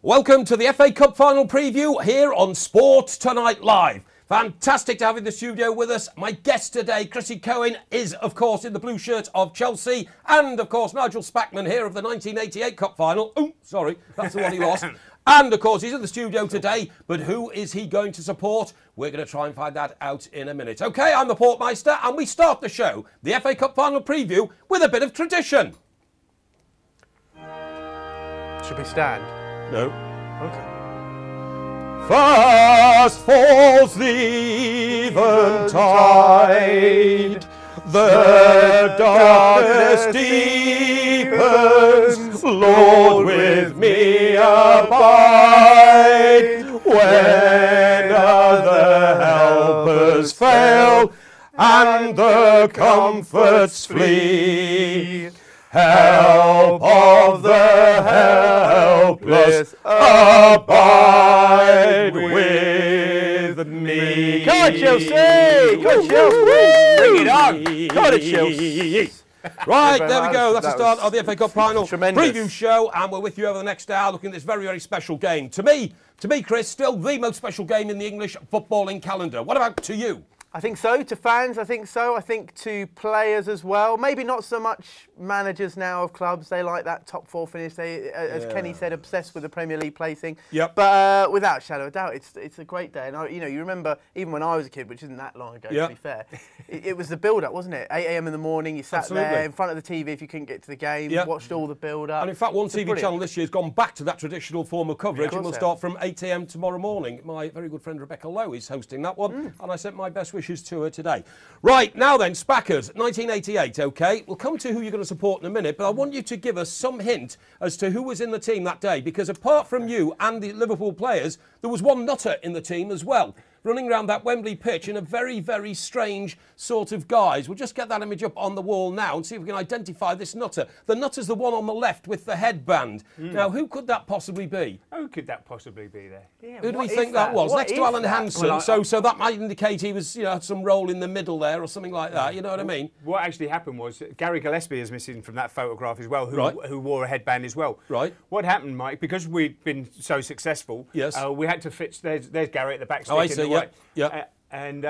Welcome to the FA Cup final preview here on Sport Tonight Live. Fantastic to have in the studio with us. My guest today, Chris Cohen, is of course in the blue shirt of Chelsea, and of course Nigel Spackman here of the 1988 Cup final. Oh, sorry, that's the one he lost. And of course he's in the studio today, but who is he going to support? We're going to try and find that out in a minute. Okay, I'm the Portmeister, and we start the show, the FA Cup final preview, with a bit of tradition. Should we stand? No. Okay. Fast falls the eventide, the darkness deepens, Lord, with me abide. When other helpers fail and the comforts flee, help of the helpless abide with me. Come on, Chelsea! Come on, Chelsea! Bring it on! Come on, Chelsea! Right, there we go. That's the start of the FA Cup final tremendous preview show, and we're with you over the next hour looking at this very, very special game. To me, Chris, still the most special game in the English footballing calendar. What about to you? I think so. To fans, I think so. I think to players as well. Maybe not so much managers now of clubs. They like that top four finish. They, as Kenny said, obsessed with the Premier League placing. Yep. But without a shadow of doubt, it's a great day. And you remember, even when I was a kid, which isn't that long ago, to be fair, it was the build-up, wasn't it? 8 a.m. in the morning, you sat there in front of the TV if you couldn't get to the game, watched all the build-up. And in fact, one TV channel this year has gone back to that traditional form of coverage, and we'll start from 8 a.m. tomorrow morning. My very good friend Rebecca Lowe is hosting that one, and I sent my best wishes to her today. Right, now then, Spackers, 1988, OK? We'll come to who you're going to support in a minute, but I want you to give us some hint as to who was in the team that day, because apart from you and the Liverpool players, there was one nutter in the team as well, running around that Wembley pitch in a very, very strange sort of guise. We'll just get that image up on the wall now and see if we can identify this nutter. The nutter's the one on the left with the headband. Now, who could that possibly be? Who could that possibly be there? Yeah, who do we think that was? Next to Alan Hansen, well, so that might indicate he was, had some role in the middle there or something like that, you know what I mean? What actually happened was Gary Gillespie is missing from that photograph as well, who wore a headband as well. Right. What happened, Mike, because we'd been so successful, we had to fit, there's Gary at the back. Oh, I see, yeah. And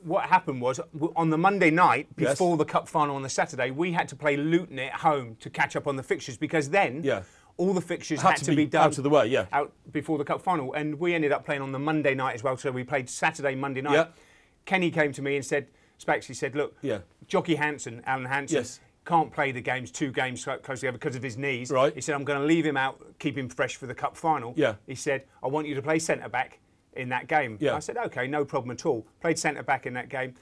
what happened was, on the Monday night, before the Cup final on the Saturday, we had to play Luton at home to catch up on the fixtures, because then all the fixtures had to be done out of the way, out before the Cup final. And we ended up playing on the Monday night as well, so we played Saturday, Monday night. Kenny came to me and said, Spax, he said, look, Jockey Hansen, Alan Hansen, can't play the games, 2 games close together because of his knees. Right. He said, I'm going to leave him out, keep him fresh for the Cup final. He said, I want you to play centre-back in that game. I said, OK, no problem at all. Played centre-back in that game,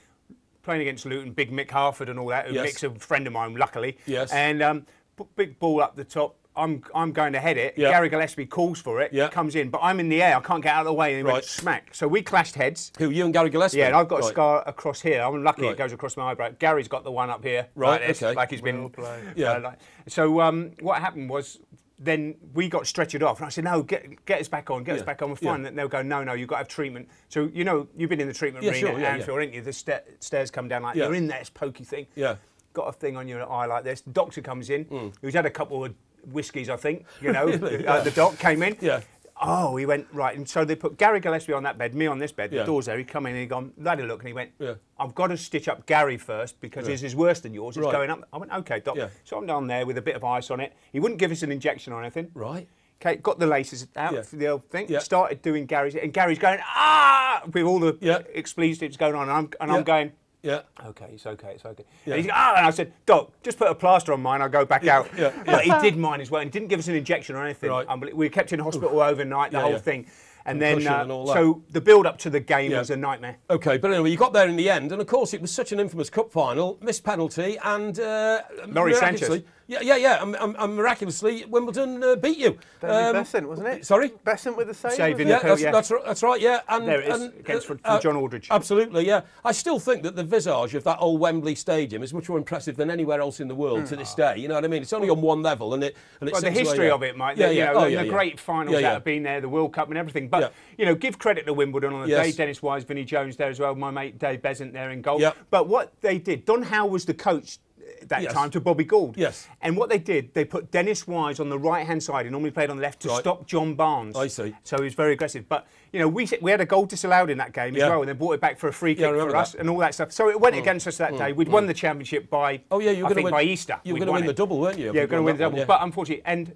playing against Luton, big Mick Harford and all that, who Mick's a friend of mine, luckily. And big ball up the top. I'm going to head it. Gary Gillespie calls for it, comes in, but I'm in the air. I can't get out of the way, and he went smack. So we clashed heads. Who, you and Gary Gillespie? Yeah, and I've got a scar across here. I'm lucky it goes across my eyebrow. Gary's got the one up here, like this, like he's been. So what happened was, then we got stretchered off, and I said, no, get us back on, get us back on, we're fine. And they'll go, no, you've got to have treatment. So, you've been in the treatment arena at Anfield, ain't you? The stairs come down like, you're in there, it's pokey thing. Got a thing on your eye like this. The doctor comes in, who's had a couple of whiskies, I think, the doc came in. Oh, he went, right, and so they put Gary Gillespie on that bed, me on this bed, the door's there, he come in and he gone, had a look, and he went, I've got to stitch up Gary first, because his is worse than yours, it's going up. I went, OK, doc. So I'm down there with a bit of ice on it. He wouldn't give us an injection or anything. Right. OK, got the laces out for the old thing, started doing Gary's, and Gary's going, ah, with all the expletives going on, and I'm going, OK, it's OK, it's OK. And he's going, and I said, Doc, just put a plaster on mine, I'll go back out. But he did mine as well, and didn't give us an injection or anything. We were kept in hospital overnight, the whole thing. And then, so the build-up to the game was a nightmare. OK, but anyway, you got there in the end, and of course it was such an infamous cup final, missed penalty, and Laurie Sanchez. And miraculously, Wimbledon beat you. Besant, wasn't it? Sorry? Besant with the save? That's right, yeah. And, there it is, against John Aldridge. Absolutely, yeah. I still think that the visage of that old Wembley Stadium is much more impressive than anywhere else in the world to this day. You know what I mean? It's only on one level, and the history of it, Mike. The great finals that have been there, the World Cup and everything. But give credit to Wimbledon on the day. Dennis Wise, Vinnie Jones there as well. My mate Dave Besant there in goal. But what they did, Don Howe was the coach that time to Bobby Gould. Yes. And what they did, they put Dennis Wise on the right-hand side. He normally played on the left to stop John Barnes. I see. So he was very aggressive. But, you know, we had a goal disallowed in that game as well, and they brought it back for a free kick for us and all that stuff. So it went against us that day. We'd won the championship by, by Easter. You were going to win the double, weren't you? Yeah, we were going to win the double. But unfortunately, and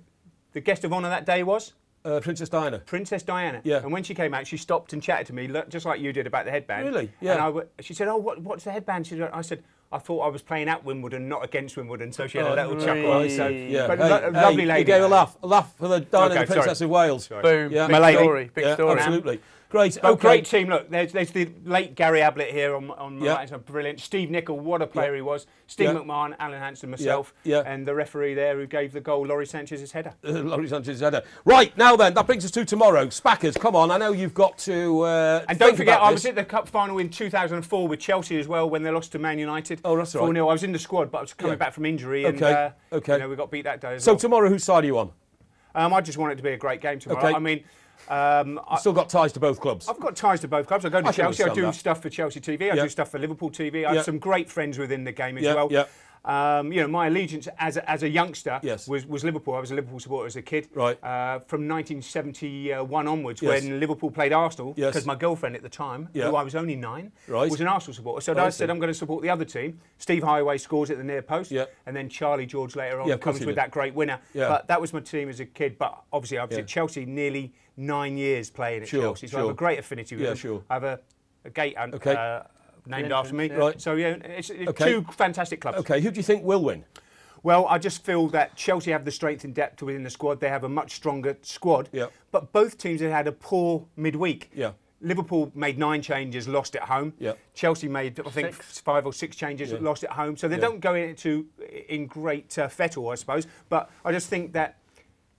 the guest of honour that day was? Princess Diana. Princess Diana. Yeah. And when she came out, she stopped and chatted to me, just like you did about the headband. Really? Yeah. And she said, "Oh, what's the headband?" I said, "I thought I was playing at Wimbledon, not against Wimbledon." So she had a little chuckle. So, yeah. But lovely lady. You gave a laugh for the Diana, the Princess of Wales. Sorry. Boom. Yeah. Big story. Big story. Absolutely. Great. Great team. Look, there's the late Gary Ablett here on my right. So brilliant. Steve Nicol, what a player he was. Steve McMahon, Alan Hansen, myself, and the referee there who gave the goal, Laurie Sanchez's header. Laurie Sanchez's header. Right, now then, that brings us to tomorrow. Spackers, come on, I know you've got to and don't forget, I was at the Cup final in 2004 with Chelsea as well when they lost to Man United. Oh, that's right. 4-0. I was in the squad, but I was coming back from injury. Okay, and, you know, we got beat that day as well. So tomorrow, whose side are you on? I just want it to be a great game tomorrow. Okay. I mean... You've still got ties to both clubs? I've got ties to both clubs. I go to Chelsea, I do stuff for Chelsea TV, I do stuff for Liverpool TV. I have some great friends within the game as well. You know, my allegiance as a youngster was Liverpool. I was a Liverpool supporter as a kid. Right. From 1971 onwards, when Liverpool played Arsenal, because my girlfriend at the time, who I was only 9, was an Arsenal supporter. So I said, I'm going to support the other team. Steve Highway scores at the near post, and then Charlie George later on comes with that great winner. But that was my team as a kid. But obviously, I was at Chelsea nearly 9 years playing at Chelsea, so I have a great affinity with them. I have a gate named after me. Right. So, yeah, it's two fantastic clubs. OK, who do you think will win? Well, I just feel that Chelsea have the strength and depth within the squad. They have a much stronger squad. But both teams have had a poor midweek. Liverpool made 9 changes, lost at home. Chelsea made, I think, 5 or 6 changes, lost at home. So they don't go in great fettle, I suppose. But I just think that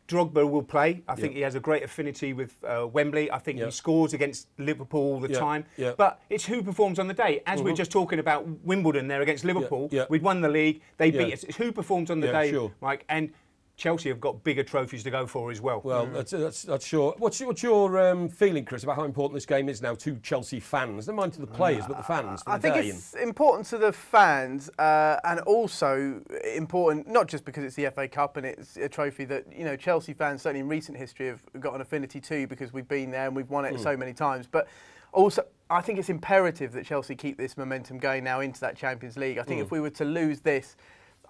Drogba will play. I think he has a great affinity with Wembley. I think he scores against Liverpool all the time. But it's who performs on the day. As we're just talking about Wimbledon there against Liverpool, we'd won the league, they beat us. It's who performs on the day, Mike. And Chelsea have got bigger trophies to go for as well. Well, that's sure. What's your feeling, Chris, about how important this game is now to Chelsea fans? Never mind to the players, but the fans. I think it's important to the fans, and also important not just because it's the FA Cup and it's a trophy that Chelsea fans certainly in recent history have got an affinity to because we've been there and we've won it so many times, but. Also, I think it's imperative that Chelsea keep this momentum going now into that Champions League. I think if we were to lose this,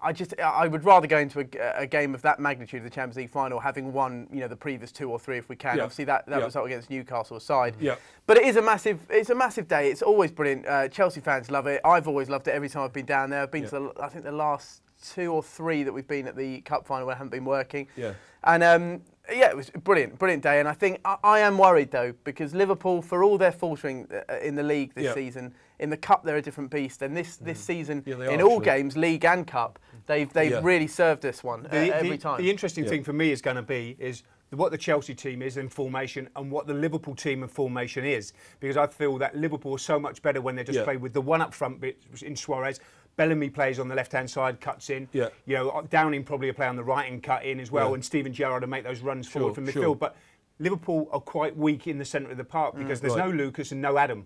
I would rather go into a game of that magnitude of the Champions League final having won, the previous 2 or 3 if we can. Obviously, that result against Newcastle aside. But it's a massive day. It's always brilliant. Chelsea fans love it. I've always loved it every time I've been down there. I've been to I think the last 2 or 3 that we've been at the Cup final where I haven't been working. And it was a brilliant day. And I think I am worried though because Liverpool, for all their faltering in the league this season, in the Cup they're a different beast. And this season, in all games, League and Cup, they've really served us one every time. The interesting thing for me is going to be what the Chelsea team is in formation and what the Liverpool team in formation is. Because I feel that Liverpool is so much better when they just play with the one up front bit in Suarez. Bellamy plays on the left-hand side, cuts in. Downing probably a play on the right and cut in as well. And Steven Gerrard to make those runs forward from midfield. But Liverpool are quite weak in the centre of the park because there's no Lucas and no Adam.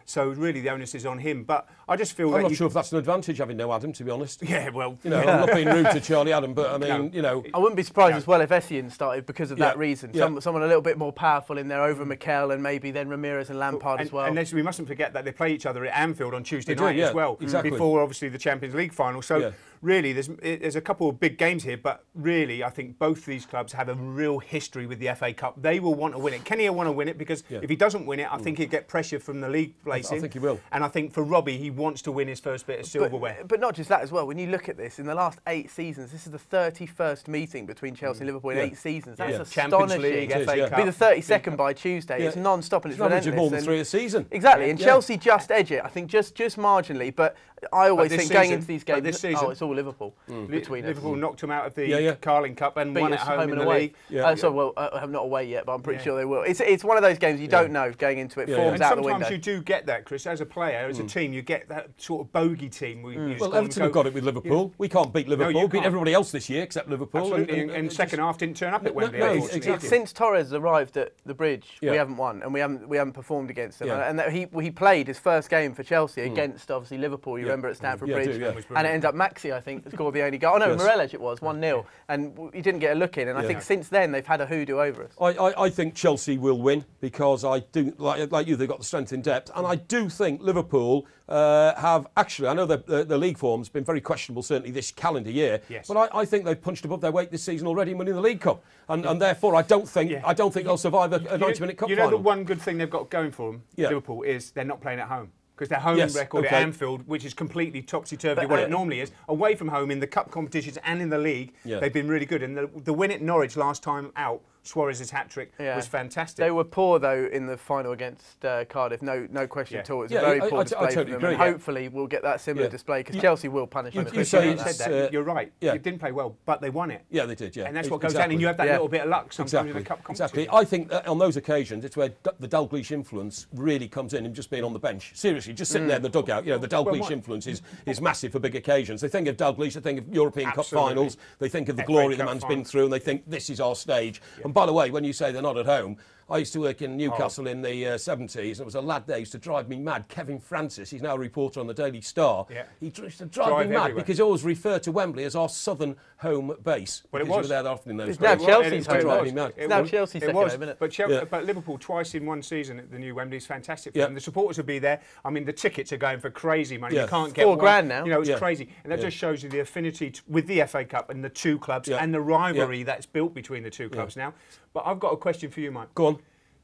So really the onus is on him. But I just feel I'm not sure if that's an advantage having no Adam, to be honest. Yeah, well, I'm not being rude to Charlie Adam, but I mean, I wouldn't be surprised as well if Essien started because of that reason. Someone a little bit more powerful in there over Mikel and maybe then Ramirez and Lampard as well. And we mustn't forget that they play each other at Anfield on Tuesday night as well, before obviously the Champions League final. So really, there's a couple of big games here, but really, I think both these clubs have a real history with the FA Cup. They will want to win it. Kenny will want to win it because if he doesn't win it, I think he'll get pressure from the league placing. I think he will. And I think for Robbie, he wants to win his first bit of silverware. But not just that as well. When you look at this, in the last 8 seasons, this is the 31st meeting between Chelsea and Liverpool in 8 seasons. That's astonishing. Champions League, FA Cup. It'll be the 32nd by Tuesday. It's non-stop and it's relentless. More than 3 a season. Exactly. And Chelsea just edge it. I think just marginally. But I always think going into these games, this season, it's all Liverpool between us. Liverpool knocked them out of the Carling Cup and won at home in the league. Not away yet, but I'm pretty sure they will. It's one of those games you don't know going into it. Forms out the window. Sometimes you do get that, Chris. As a player, as a team, you get that sort of bogey team. Well, Everton have got it with Liverpool. We can't beat Liverpool. Beat everybody else this year except Liverpool. Absolutely. And second half didn't turn up at Wembley. Exactly. Since Torres arrived at the Bridge, we haven't won and we haven't performed against them. And that he played his first game for Chelsea against obviously Liverpool. You remember, at Stamford Bridge. And it ended up Maxi, I think, scored the only goal. Oh, no, Morelos it was, 1-0. And he didn't get a look in. And I think since then, they've had a hoodoo over us. I think Chelsea will win because I do, like you, they've got the strength in depth. And I do think Liverpool have actually, I know the league form's been very questionable, certainly this calendar year. Yes. But I think they've punched above their weight this season already in winning the League Cup. And therefore, I don't think they'll survive a 90-minute cup final. You know the one good thing they've got going for them, Liverpool, is they're not playing at home. Because their home record at Anfield, which is completely topsy-turvy, what it normally is, away from home in the cup competitions and in the league, they've been really good. And the win at Norwich last time out, Suarez's hat-trick, was fantastic. They were poor, though, in the final against Cardiff, no question at all. It was a very poor display from them. And hopefully we'll get that similar display, because Chelsea will punish them. You said that, you're right. They didn't play well, but they won it. Yeah, they did, And that's what goes down, and you have that little bit of luck sometimes in the cup competition. Exactly. I think that on those occasions, it's where the Dalglish influence really comes in, and just being on the bench. Seriously, just sitting there in the dugout. You know, the Dalglish influence is massive for big occasions. They think of Dalglish, they think of European Cup finals, they think of the glory the man's been through, and they think this is our stage. And by the way, when you say they're not at home, I used to work in Newcastle in the 70s, and there was a lad there who used to drive me mad, Kevin Francis. He's now a reporter on the Daily Star. He used to drive me mad because he always referred to Wembley as our southern home base. Well, it was. You were there often in those days. Now Chelsea's home. It's now Chelsea's second home, isn't it? But Liverpool twice in one season at the new Wembley is fantastic for them. The supporters will be there. I mean, the tickets are going for crazy money. You can't get £4,000 now. You know, it's crazy. And that just shows you the affinity with the FA Cup and the two clubs and the rivalry that's built between the two clubs now. But I've got a question for you, Mike. Go on.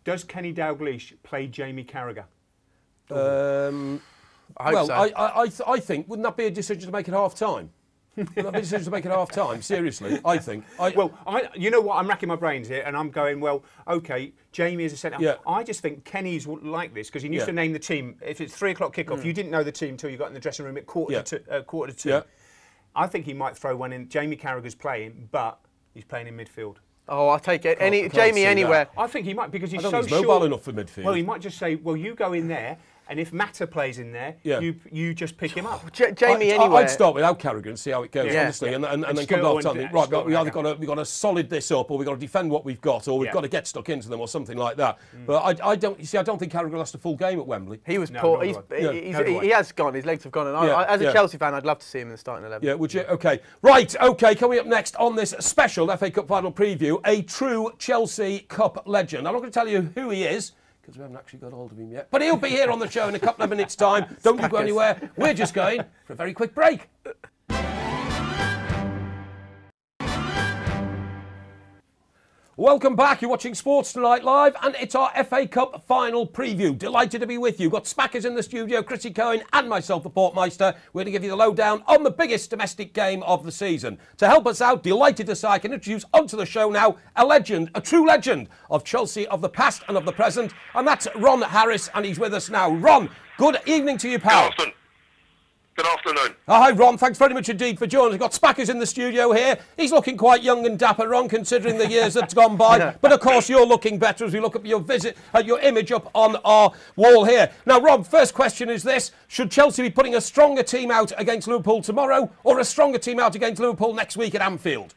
Does Kenny Dalglish play Jamie Carragher? I think, wouldn't that be a decision to make at half-time? Wouldn't that be a decision to make at half-time? Seriously, I think. You know what? I'm racking my brains here, and I'm going, well, OK, Jamie is a centre. I just think Kenny's like this, because he used to name the team. If it's 3 o'clock kickoff, you didn't know the team until you got in the dressing room at quarter to 2. I think he might throw one in. Jamie Carragher's playing, but he's playing in midfield. Oh, I'll take it. Jamie anywhere. I think he might, because he's so short. He's mobile enough for midfield. Well, he might just say, well, you go in there, and if Mata plays in there, you just pick him up. Jamie anywhere. I'd start without Carragher and see how it goes, honestly, and then come to half-time. Right, we've got to solid this up, or we've got to defend what we've got, or we've got to get stuck into them, or something like that. But I don't think Carragher lost a full game at Wembley. He was poor. He has gone. His legs have gone. And as a Chelsea fan, I'd love to see him in the starting 11. Yeah, would you? OK. Right, OK, coming up next on this special FA Cup final preview, a true Chelsea Cup legend. I'm not going to tell you who he is, because we haven't actually got hold of him yet. But he'll be here on the show in a couple of minutes' time. Don't you go anywhere. We're just going for a very quick break. Welcome back. You're watching Sports Tonight Live, and it's our FA Cup final preview. Delighted to be with you. Got Spackers in the studio, Chris Cohen, and myself, the Portmeister. We're going to give you the lowdown on the biggest domestic game of the season. To help us out, delighted to say I can introduce onto the show now a legend, a true legend of Chelsea of the past and of the present, and that's Ron Harris, and he's with us now. Ron, good evening to you, pal. Good afternoon. Hi, Ron. Thanks very much indeed for joining us. We've got Spackers in the studio here. He's looking quite young and dapper, Ron, considering the years that's gone by. But, of course, you're looking better as we look at your image up on our wall here. Now, Ron, first question is this. Should Chelsea be putting a stronger team out against Liverpool tomorrow, or a stronger team out against Liverpool next week at Anfield?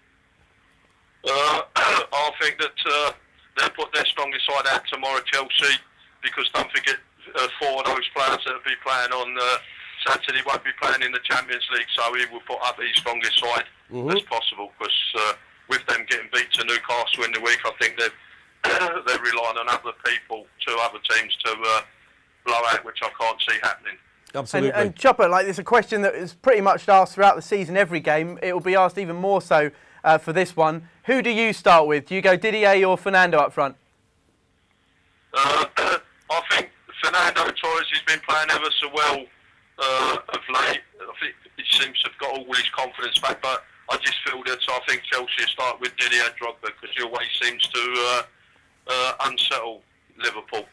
I think that they'll put their strongest side out tomorrow, Chelsea, because don't forget 4 of those players that will be playing on Saturday won't be playing in the Champions League, so he will put up his strongest side as possible, because with them getting beat to Newcastle in the week, I think they're relying on other people, 2 other teams to blow out, which I can't see happening. Absolutely. And Chopper, like, there's a question that is pretty much asked throughout the season, every game. It will be asked even more so for this one. Who do you start with? Do you go Didier or Fernando up front? I think Fernando Torres has been playing ever so well of late. I think he seems to have got all his confidence back, but I just feel that I think Chelsea start with Didier Drogba, because he always seems to unsettle Liverpool.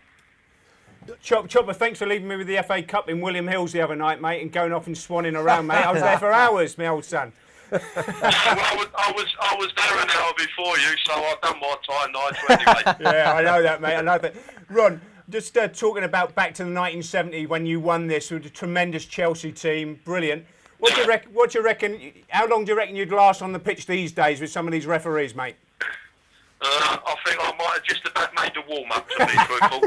Chopper, thanks for leaving me with the FA Cup in William Hills the other night, mate, and going off and swanning around, mate. I was there for hours, my old son. Well, I was there an hour before you, so I've done my time, Nigel, anyway. Yeah, I know that, mate. I know that. Ron, just talking about back to the 1970 when you won this with a tremendous Chelsea team, brilliant. What do you reckon? How long do you reckon you'd last on the pitch these days with some of these referees, mate? I think I might have just about made the warm-up, to be truthful.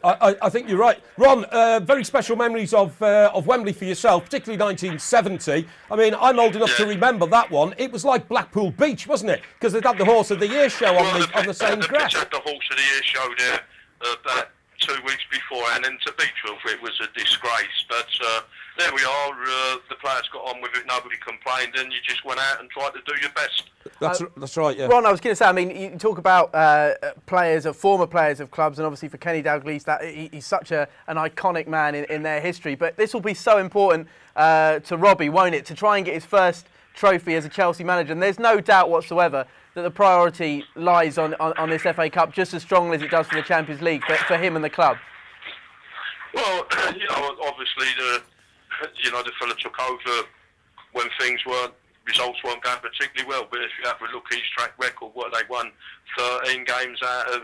I think you're right. Ron, very special memories of Wembley for yourself, particularly 1970. I mean, I'm old enough to remember that one. It was like Blackpool Beach, wasn't it? Because they'd had the Horse of the Year show on the same grass. They had the Horse of the Year show there about 2 weeks before, and then to be truthful, it was a disgrace. But there we are. The players got on with it. Nobody complained, and you just went out and tried to do your best. That's right. Yeah. Ron, I was going to say. I mean, you talk about former players of clubs, and obviously for Kenny Dalglish, that he's such an iconic man in their history. But this will be so important to Robbie, won't it, to try and get his first trophy as a Chelsea manager? And there's no doubt whatsoever that the priority lies on this FA Cup just as strongly as it does for the Champions League for him and the club. Well, obviously the fella took over when results weren't going particularly well. But if you have a look at his track record, they won 13 games out of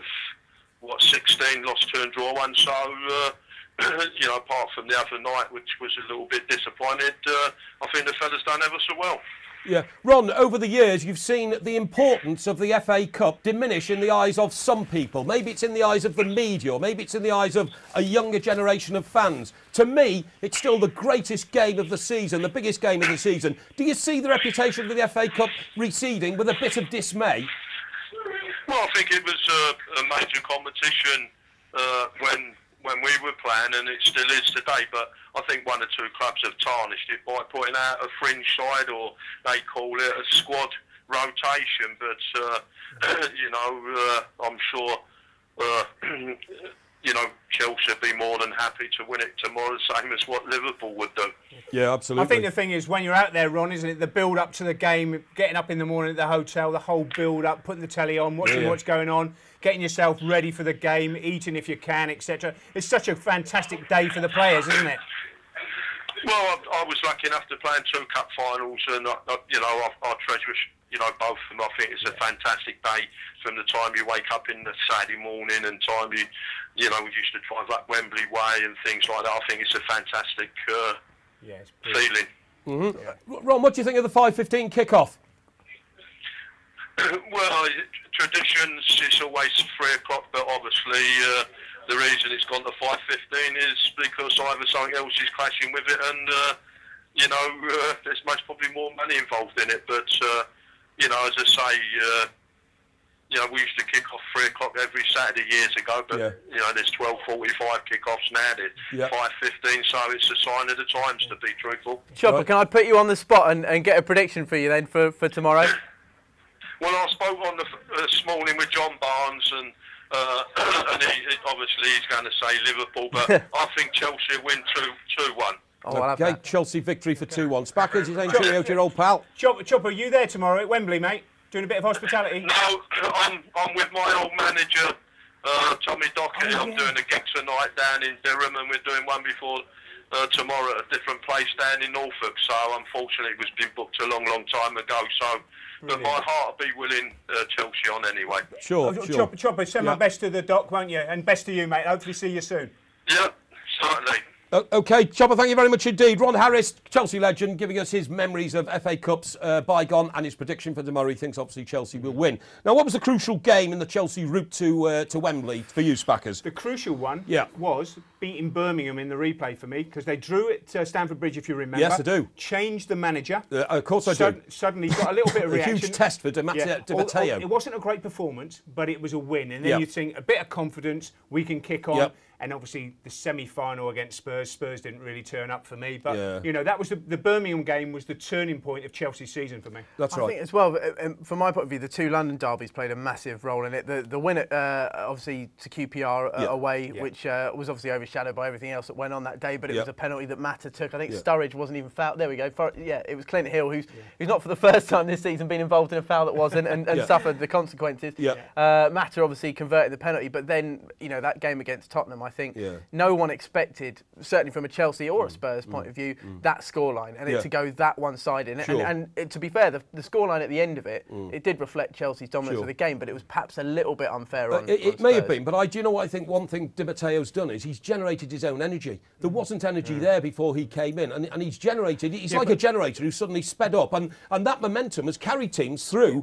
16, lost 2 and draw 1. So apart from the other night, which was a little bit disappointed, I think the fella's done ever so well. Yeah. Ron, over the years, you've seen the importance of the FA Cup diminish in the eyes of some people. Maybe it's in the eyes of the media, or maybe it's in the eyes of a younger generation of fans. To me, it's still the greatest game of the season, the biggest game of the season. Do you see the reputation of the FA Cup receding with a bit of dismay? Well, I think it was a major competition when we were playing, and it still is today, but I think 1 or 2 clubs have tarnished it by putting out a fringe side, or they call it a squad rotation, but I'm sure Chelsea would be more than happy to win it tomorrow, same as what Liverpool would do. Yeah, absolutely. I think the thing is, when you're out there, Ron, isn't it, the build-up to the game, getting up in the morning at the hotel, the whole build-up, putting the telly on, watching what's going on, getting yourself ready for the game, eating if you can, etc. It's such a fantastic day for the players, isn't it? Well, I was lucky enough to play in 2 cup finals, and I treasure both of them. I think it's a fantastic day from the time you wake up in the Saturday morning and time we used to drive up Wembley Way and things like that. I think it's a fantastic feeling. Mm-hmm. Yeah. Ron, what do you think of the 5:15 kickoff? Well, traditions, it's always 3 o'clock, but obviously the reason it's gone to 5:15 is because either something else is clashing with it, and there's most probably more money involved in it. But as I say, we used to kick off 3 o'clock every Saturday years ago, but there's 12:45 kickoffs now. It's 5:15, so it's a sign of the times, to be truthful. Chopper, can I put you on the spot and get a prediction for you then for tomorrow? Well, I spoke on this morning with John Barnes, and obviously he's going to say Liverpool, but I think Chelsea win 2-1. Okay, Chelsea victory for 2-1. Spackers, you're saying cheerio to your old pal. Chopper, are you there tomorrow at Wembley, mate? Doing a bit of hospitality? No, I'm with my old manager, Tommy Dockett. I'm doing a gig tonight down in Durham, and we're doing one before tomorrow at a different place down in Norfolk. So unfortunately it was been booked a long time ago. So, but my heart will be willing Chelsea on anyway. Sure. Chopper, send my best to the Doc, won't you? And best to you, mate. Hopefully see you soon. Yeah, certainly. OK, Chopper, thank you very much indeed. Ron Harris, Chelsea legend, giving us his memories of FA Cups bygone and his prediction for tomorrow. He thinks obviously Chelsea will win. Now, what was the crucial game in the Chelsea route to Wembley for you, Spackers? The crucial one was beating Birmingham in the replay for me, because they drew at Stamford Bridge, if you remember. Yes, I do. Changed the manager. Of course I do. Suddenly got a little bit of reaction. A huge test for Di Matteo. It wasn't a great performance, but it was a win. And then you think, a bit of confidence, we can kick on. And obviously the semi-final against Spurs. Spurs didn't really turn up for me, but that was the Birmingham game was the turning point of Chelsea's season for me. That's right. I think as well, from my point of view, the 2 London derbies played a massive role in it. The win obviously to QPR away, which was obviously overshadowed by everything else that went on that day, but it was a penalty that Mata took. I think Sturridge wasn't even fouled. There we go. It was Clint Hill, who's not for the first time this season been involved in a foul that wasn't and suffered the consequences. Mata obviously converted the penalty, but then that game against Tottenham, I think no one expected, certainly from a Chelsea or a Spurs point of view, that scoreline and it to go that one-sided. And to be fair, the scoreline at the end of it, it did reflect Chelsea's dominance of the game, but it was perhaps a little bit unfair on It may have been, but do you know what I think? One thing Di Matteo's done is he's generated generated his own energy. There wasn't energy there before he came in, and he's generated. He's like a generator who suddenly sped up, and that momentum has carried teams through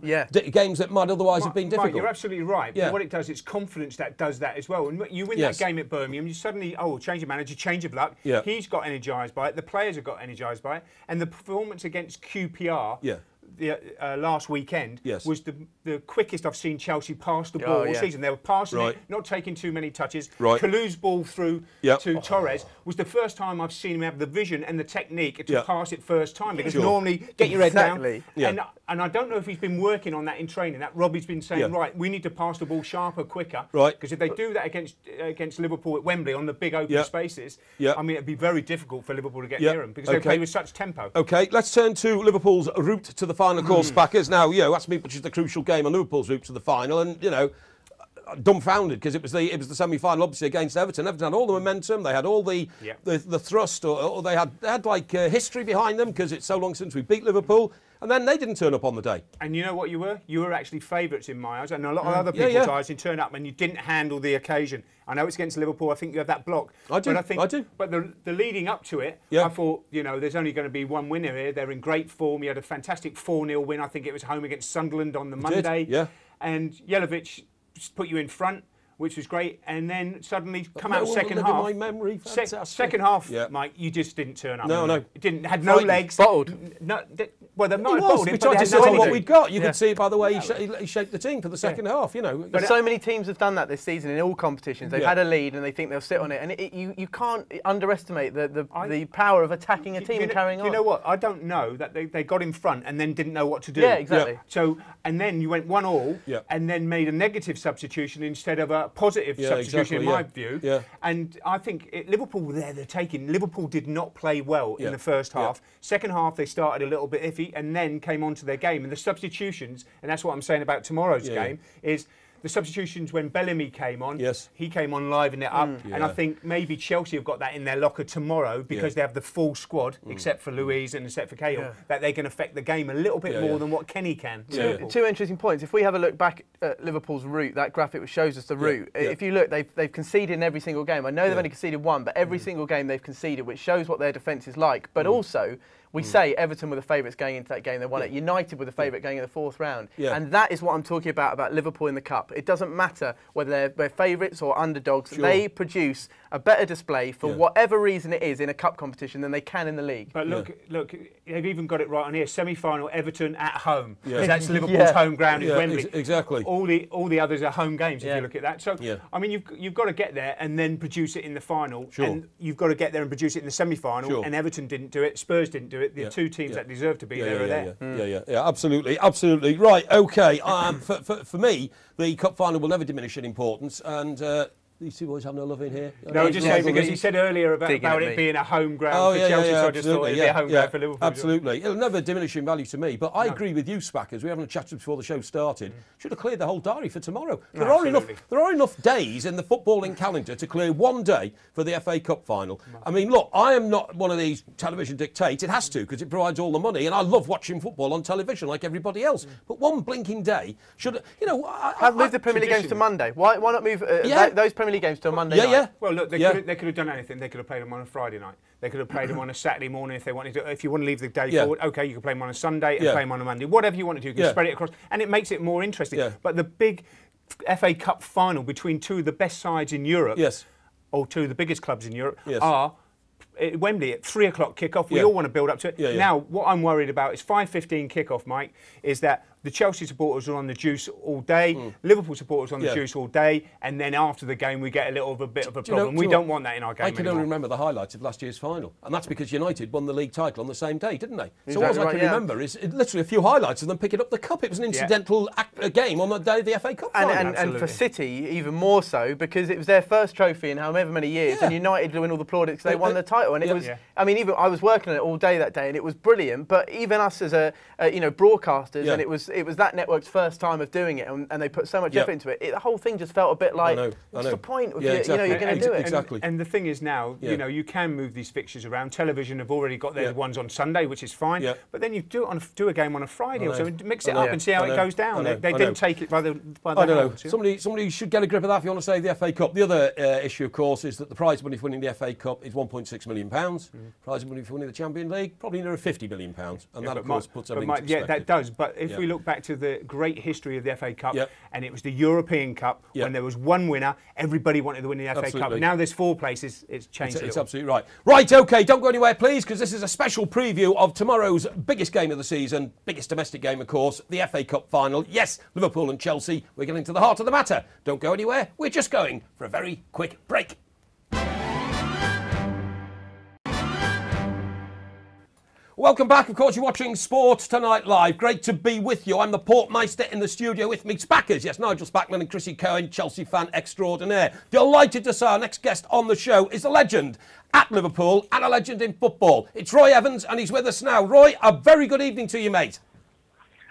games that might otherwise have been difficult. Mike, you're absolutely right. But what it does, it's confidence that does that as well. And you win that game at Birmingham, you suddenly, change of manager, change of luck. He's got energised by it. The players have got energised by it. And the performance against QPR last weekend was the quickest I've seen Chelsea pass the ball all season. They were passing it, not taking too many touches. Kalou's ball through to Torres was the first time I've seen him have the vision and the technique to pass it first time, because normally get your head down. And I don't know if he's been working on that in training. That Robbie's been saying, right, we need to pass the ball sharper, quicker. Because if they do that against Liverpool at Wembley on the big open spaces, I mean, it'd be very difficult for Liverpool to get near them, because they play with such tempo. Okay, let's turn to Liverpool's route to the final course, Spackers. Now, that's me, which is the crucial game on Liverpool's route to the final, and dumbfounded, because it was the semi-final, obviously, against Everton. Everton had all the momentum, they had all the thrust, or they had like history behind them, because it's so long since we beat Liverpool. And then they didn't turn up on the day. And you know what you were? You were actually favourites in my eyes, and a lot of other people's eyes. You turn up and you didn't handle the occasion. I know it's against Liverpool. I think you have that block. I do. But the leading up to it, I thought, there's only going to be one winner here. They're in great form. You had a fantastic 4-0 win. I think it was home against Sunderland on the Monday. And Jelavic put you in front, which was great, and then suddenly come out second half. My memory, second half, Mike, you just didn't turn up. No. It had no legs. Bottled. No, well, they're not bottled. We tried to see what we'd got. You could see it by the way he shaped the team for the second half. But so many teams have done that this season in all competitions. They've had a lead and they think they'll sit on it, and you can't underestimate the power of attacking a team and carrying on. You know what? I don't know that they got in front and then didn't know what to do. Yeah, exactly. So, and then you went 1-1 and then made a negative substitution instead of a positive substitution, in my view. And I think Liverpool were there, Liverpool did not play well in the first half. Second half, they started a little bit iffy and then came onto their game. And the substitutions, and that's what I'm saying about tomorrow's game, is the substitutions when Bellamy came on, he came on liven it up, and I think maybe Chelsea have got that in their locker tomorrow, because they have the full squad, except for Louise and except for Carroll, that they can affect the game a little bit more than what Kenny can. Two interesting points. If we have a look back at Liverpool's route, that graphic which shows us the route, if you look, they've conceded in every single game. I know they've only conceded one, but every single game they've conceded, which shows what their defence is like. But also, we say Everton were the favourites going into that game, they won it. United were the favourite going in the fourth round. And that is what I'm talking about Liverpool in the Cup. It doesn't matter whether they're favourites or underdogs. They produce a better display for whatever reason it is in a Cup competition than they can in the league. But look, they've even got it right on here. Semi-final, Everton at home. That's Liverpool's home ground, is Wembley. Exactly. All the others are home games, if you look at that. So, I mean, you've got to get there and then produce it in the final. And you've got to get there and produce it in the semi-final. And Everton didn't do it, Spurs didn't do it. The two teams that deserve to be there are there. Yeah, absolutely. Right, okay. For me, the Cup final will never diminish in importance, and these two boys have no love in here. No, just saying, because you said earlier about it being a home ground for Chelsea, so I just thought it'd be a home ground for Liverpool. Absolutely. It'll never diminish in value to me, but I agree with you, Spackers. We haven't chatted before the show started. Should have cleared the whole diary for tomorrow. There are enough days in the footballing calendar to clear one day for the FA Cup final. I mean, look, I am not one of these television dictates. It has to, because it provides all the money, and I love watching football on television like everybody else. But one blinking day should, move the Premier League games to Monday. Why not move those Premier League games to Monday night? Well, look, they could have done anything. They could have played them on a Friday night. They could have played them on a Saturday morning if they wanted to. If you want to leave the day forward, okay, you can play them on a Sunday and play them on a Monday. Whatever you want to do, you can spread it across, and it makes it more interesting. But the big FA Cup final between two of the best sides in Europe, or two of the biggest clubs in Europe, are at Wembley at 3 o'clock kickoff. We all want to build up to it. Now, what I'm worried about is 5:15 kickoff, Mike, is that the Chelsea supporters are on the juice all day, Liverpool supporters on the juice all day, and then after the game we get a bit of a problem. We don't want that in our game. I can only remember the highlights of last year's final, and that's because United won the league title on the same day, didn't they? So all I can remember is literally a few highlights of them picking up the cup. It was an incidental game on the day of the FA Cup final. And for City, even more so, because it was their first trophy in however many years, and United win all the plaudits because they won the title. And it was, I mean, even I was working on it all day that day, and it was brilliant. But even us as broadcasters, and it was that network's first time of doing it, and they put so much effort into it. The whole thing just felt a bit like, what's the point? Exactly. You're going to do it. Exactly. And the thing is now, you can move these fixtures around. Television have already got their ones on Sunday, which is fine. But then you do a game on a Friday or so, mix it up and see how it goes down. They didn't take it by the I don't know. Somebody should get a grip of that if you want to save the FA Cup. The other issue, of course, is that the prize money for winning the FA Cup is £1.6 million. Prize money for winning the Champions League, probably near £50 million. And that, of course, puts everything into perspective. Yeah, that does. But if we look back to the great history of the FA Cup, and it was the European Cup, when there was one winner, everybody wanted to win the FA Cup. Now there's 4 places, it's changed. It's absolutely right. Right, OK, don't go anywhere, please, because this is a special preview of tomorrow's biggest game of the season, biggest domestic game, of course, the FA Cup final. Yes, Liverpool and Chelsea. We're getting to the heart of the matter. Don't go anywhere. We're just going for a very quick break. Welcome back. Of course, you're watching Sports Tonight Live. Great to be with you. I'm the Portmeister in the studio with me. Spackers, yes, Nigel Spackman and Chris Cohen, Chelsea fan extraordinaire. Delighted to say our next guest on the show is a legend at Liverpool and a legend in football. It's Roy Evans, and he's with us now. Roy, a very good evening to you, mate.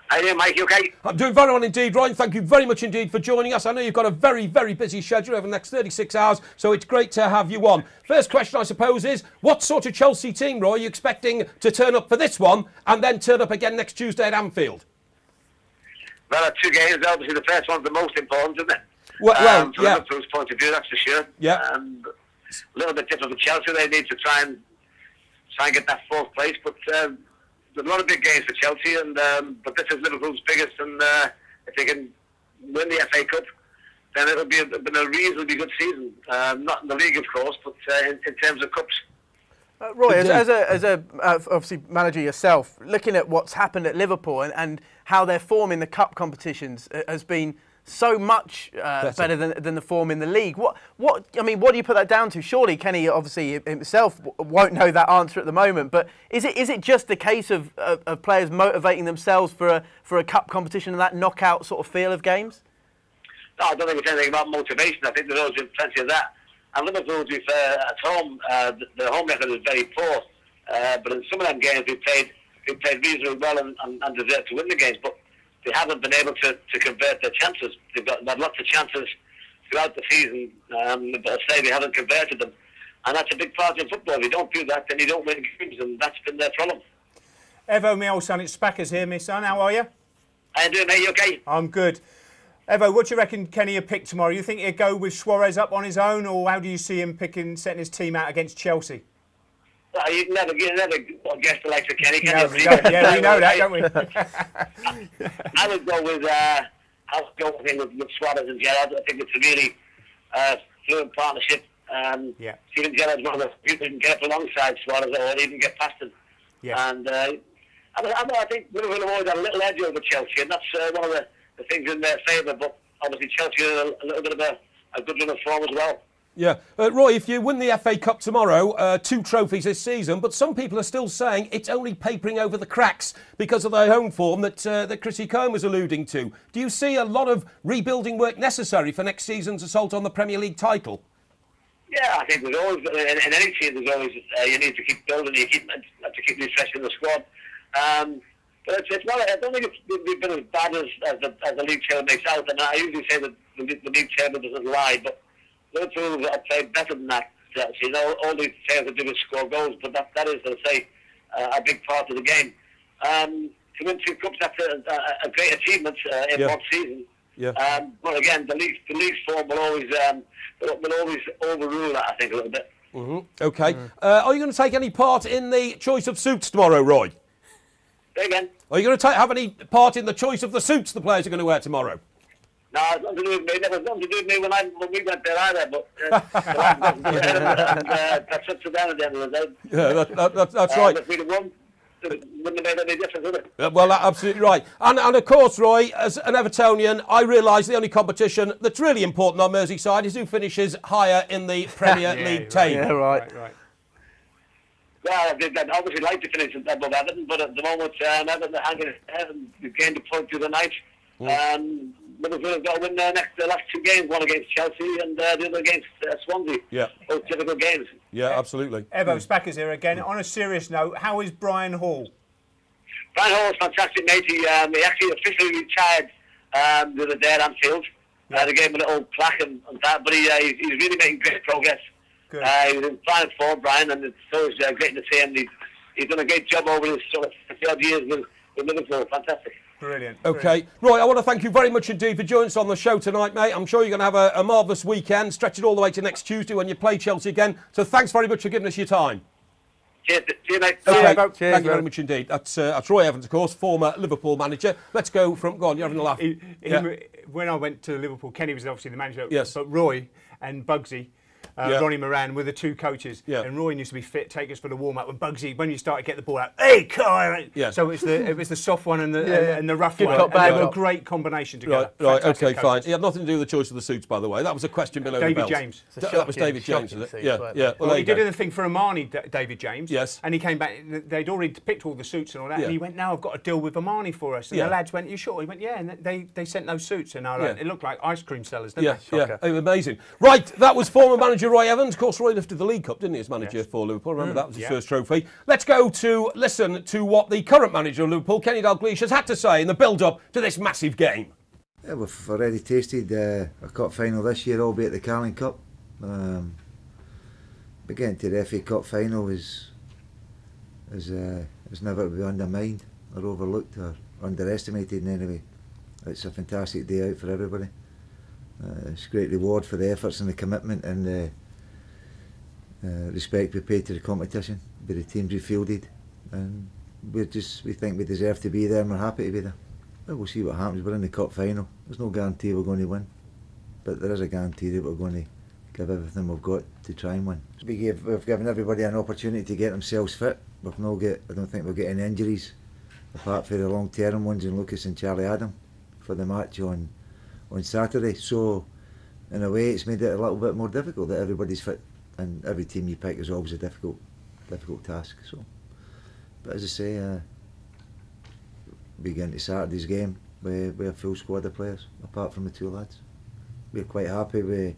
How are you, Mike? You okay? I'm doing very well indeed, Roy. Thank you very much indeed for joining us. I know you've got a very, very busy schedule over the next 36 hours, so it's great to have you on. First question, I suppose, is what sort of Chelsea team, Roy, are you expecting to turn up for this one and then turn up again next Tuesday at Anfield? Well, 2 games, obviously the first one's the most important, isn't it? From Liverpool's point of view, that's for sure. Yeah. A little bit different for Chelsea. They need to try and get that 4th place, but there's a lot of big games for Chelsea, and but this is Liverpool's biggest, and if they can win the FA Cup, then it'll be been a reasonably good season. Not in the league, of course, but in terms of cups. Roy, as a obviously manager yourself, looking at what's happened at Liverpool and how their form in the cup competitions has been so much better than the form in the league. What do you put that down to? Surely Kenny, obviously himself, won't know that answer at the moment. But is it just the case of players motivating themselves for a cup competition and that knockout sort of feel of games? No, I don't think it's anything about motivation. I think there's always been plenty of that. And Liverpool, to be fair, at home, the home record is very poor. But in some of them games, we played reasonably well and deserved to win the games. But they haven't been able to convert their chances. They've had lots of chances throughout the season, but I say they haven't converted them. And that's a big part in football. If you don't do that, then you don't win games, and that's been their problem. Evo, my old son, it's Spackers here, my son. How are you? How you doing, mate? You okay? I'm good. Evo, what do you reckon Kenny will pick tomorrow? You think he'll go with Suarez up on his own, or how do you see him setting his team out against Chelsea? Well, you never guess the likes of Kenny, can you? Yeah, we know that, don't we? I would go with with Suarez and Gerrard. I think it's a really fluent partnership. Steven Gerrard's one of the people who can get up alongside Suarez or even get past him. Yeah. And I think Liverpool have always had a little edge over Chelsea, and that's one of the things in their favour. But obviously Chelsea are a little bit of a good run of form as well. Yeah. Roy, if you win the FA Cup tomorrow, 2 trophies this season, but some people are still saying it's only papering over the cracks because of their home form that Chris Cohen was alluding to. Do you see a lot of rebuilding work necessary for next season's assault on the Premier League title? Yeah, I think there's always, in any team, there's always, you need to keep building, you have to keep refreshing the squad. But it's not, I don't think it's been as bad as the league table makes out, and I usually say that the league table doesn't lie, but Liverpool have played better than that. You know, all these players have to do is score goals, but that is, I'll say, a big part of the game. To win 2 cups, that's a great achievement in one season. Yeah. But again, the league's form will always overrule that, I think, a little bit. Mm-hmm. Okay. Are you going to take any part in the choice of suits tomorrow, Roy? Say again? Are you going to have any part in the choice of the suits the players are going to wear tomorrow? No, it's nothing to do with me. Never nothing to do with me when we went there either. But that's up to them at the end of the day. Yeah, that's right. If we'd have won, it wouldn't have made any difference, would it? Well, absolutely right. And of course, Roy, as an Evertonian, I realise the only competition that's really important on Merseyside is who finishes higher in the Premier League table. Yeah, right. Well, I'd obviously like to finish above Everton, but at the moment, Everton are hanging and they've gained a point through the night. Liverpool have got to win the last 2 games, one against Chelsea and the other against Swansea. Yeah. Both difficult games. Yeah, absolutely. Evo, Spackers here again. On a serious note, how is Brian Hall? Brian Hall's fantastic, mate. He actually officially retired the other day at Anfield. They gave him a little plaque and that, but he's really making great progress. He was in fine form, Brian, and it's always great to see him. He's done a great job over his sort of 50-odd years with Liverpool. Fantastic. Brilliant. Okay. Roy, I want to thank you very much indeed for joining us on the show tonight, mate. I'm sure you're going to have a marvellous weekend, stretch it all the way to next Tuesday when you play Chelsea again. So thanks very much for giving us your time. Cheers, mate. Okay. Thank you very much indeed. That's Roy Evans, of course, former Liverpool manager. Let's go from... Go on, you're having a laugh. When I went to Liverpool, Kenny was obviously the manager. Yes. But Roy and Bugsy... Ronnie Moran were the two coaches, and Roy used to be fit, take us for the warm-up. And Bugsy, when you started to get the ball out, hey, Kyle! So it was the soft one and the rough one. They were a great combination together. Right, okay, fine. It had nothing to do with the choice of the suits, by the way. That was a question below the belt. David James. That was David James, is it? Yeah. Well, he did the thing for Armani, David James. Yes. And he came back. They'd already picked all the suits and all that. And he went, "Now I've got to deal with Armani for us." And the lads went, "You sure?" He went, "Yeah." And they sent those suits, and it looked like ice cream sellers, didn't they? Yeah. Amazing. Right, that was former manager Roy Evans. Of course, Roy lifted the League Cup, didn't he, as manager for Liverpool? Remember, that was his first trophy. Let's go to listen to what the current manager of Liverpool, Kenny Dalglish, has had to say in the build-up to this massive game. Yeah, we've already tasted a cup final this year, albeit the Carling Cup. But getting to the FA Cup final is never to be undermined or overlooked or underestimated in any way. It's a fantastic day out for everybody. It's a great reward for the efforts and the commitment and the respect we paid to the competition by the teams we fielded, and we think we deserve to be there and we're happy to be there. Well, we'll see what happens. We're in the cup final. There's no guarantee we're going to win, but there is a guarantee that we're going to give everything we've got to try and win. We've given everybody an opportunity to get themselves fit. I don't think we'll get any injuries apart from the long-term ones in Lucas and Charlie Adam for the match on Saturday. So in a way it's made it a little bit more difficult that everybody's fit. And every team you pick is always a difficult task. So, but as I say, we get into Saturday's game with a full squad of players, apart from the two lads. We're quite happy with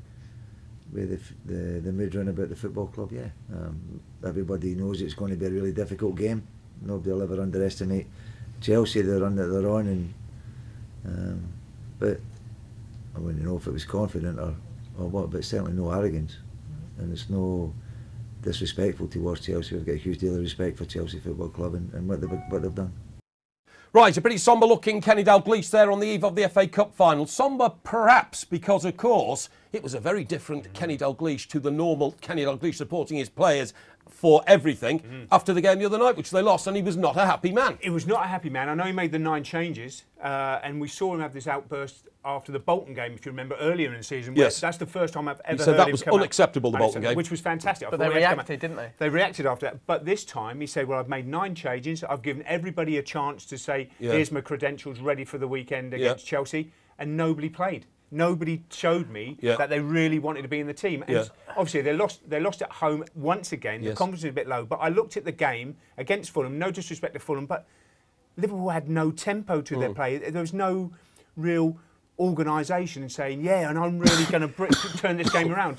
the mood run about the football club. Yeah, everybody knows it's going to be a really difficult game. Nobody will ever underestimate Chelsea, the run that they're on, and but I wouldn't know if it was confident or what, but certainly no arrogance. And it's no disrespectful towards Chelsea. We've got a huge deal of respect for Chelsea Football Club and what they've done. Right, a pretty sombre looking Kenny Dalglish there on the eve of the FA Cup final. Sombre perhaps because, of course, it was a very different Kenny Dalglish to the normal Kenny Dalglish supporting his players for everything after the game the other night, which they lost, and he was not a happy man. He was not a happy man. I know he made the 9 changes, and we saw him have this outburst after the Bolton game, if you remember, earlier in the season. Yes. That's the first time I've ever heard him He said that was unacceptable, the Bolton game. Which was fantastic. But they reacted, didn't they? They reacted after that. But this time, he said, well, I've made 9 changes. I've given everybody a chance to say, here's my credentials ready for the weekend against Chelsea. And nobody played. Nobody showed me that they really wanted to be in the team. And obviously, they lost at home once again. The confidence is a bit low. But I looked at the game against Fulham, no disrespect to Fulham, but Liverpool had no tempo to their play. There was no real organisation and saying, and I'm really going to turn this game around.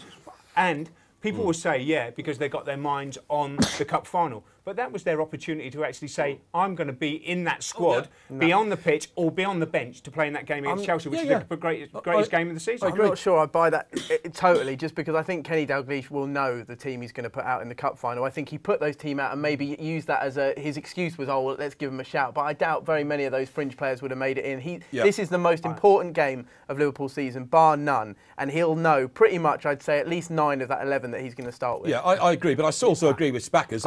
And people will say, because they got their minds on the cup final. But that was their opportunity to actually say, I'm going to be in that squad, be on the pitch or be on the bench to play in that game against Chelsea, which is the greatest game of the season. I'm not sure I buy that totally, just because I think Kenny Dalglish will know the team he's going to put out in the cup final. I think he put those team out and maybe used that as his excuse was, well, let's give him a shout. But I doubt very many of those fringe players would have made it in. This is the most important game of Liverpool's season, bar none. And he'll know pretty much, I'd say, at least 9 of that 11 that he's going to start with. Yeah, I agree, but I also agree with Spackers.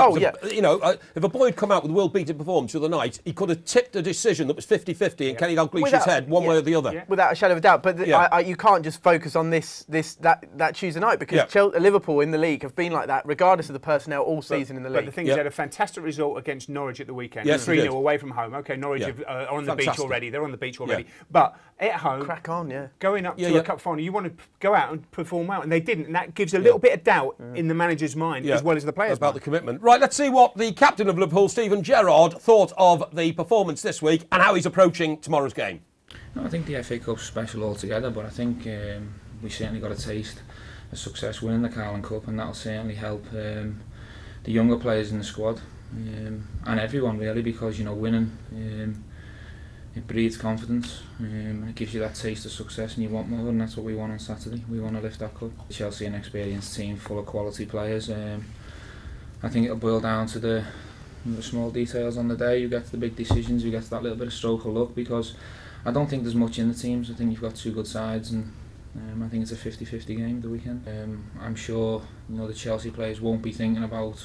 If a boy had come out with a world-beating performance the other night, he could have tipped a decision that was 50-50 in Kenny Dalglish's head, one way or the other. Without a shadow of a doubt. But you can't just focus on that Tuesday night, because Liverpool in the league have been like that, regardless of the personnel all season in the league. But the thing is, they had a fantastic result against Norwich at the weekend. 3-0 away from home. OK, Norwich are on the beach already. They're on the beach already. But at home, crack on, going up to a cup final, you want to go out and perform well, and they didn't. And that gives a little bit of doubt in the manager's mind as well as the players' about the commitment. Right, let's see what the captain of Liverpool, Steven Gerrard, thought of the performance this week and how he's approaching tomorrow's game. No, I think the FA Cup's special altogether, but I think we certainly got a taste of success winning the Carling Cup, and that'll certainly help the younger players in the squad and everyone really, because winning it breeds confidence, and it gives you that taste of success, and you want more, and that's what we want on Saturday. We want to lift that cup. Chelsea are an experienced team full of quality players. I think it'll boil down to the small details on the day. You get to the big decisions, you get to that little bit of stroke of luck, because I don't think there's much in the teams. I think you've got two good sides, and I think it's a 50-50 game the weekend. I'm sure the Chelsea players won't be thinking about